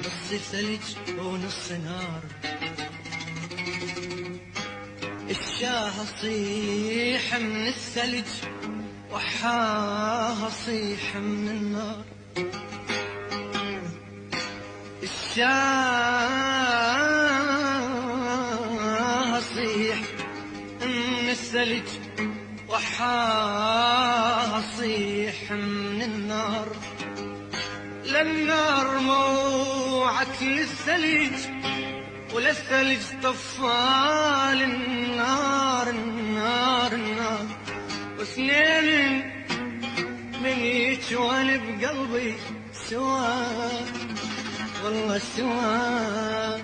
نص ثلج ونص نار. الشاه صيح من الثلج وحاها صيح من النار. الشاه صيح من الثلج وحاها صيح من النار. للنار موعك للثلج وللثلج طفال النار النار النار. واثنين من يتوال بقلبي سوا والله سوا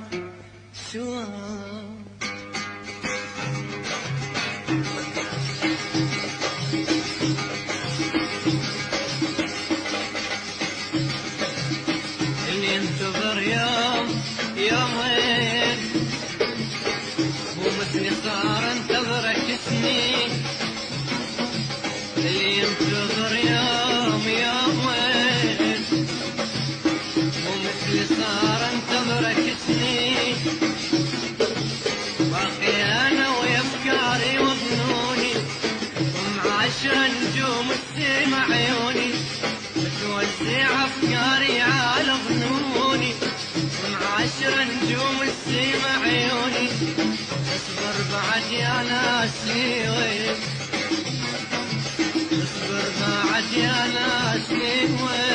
سوا. اللي ينتظر يوم يومين مو مثلي صار انتظرك سنين. اللي ينتظر يوم يومين مو مثلي صار انتظرك سنين. باقي انا وافكاري وظنوني ومعاشرة نجوم السما عيوني. متوزع افكاري على ظنوني ومعاشرة نجوم السما عيوني. اصبر بعد يا ناسي وين، اصبر بعد يا ناسي وين.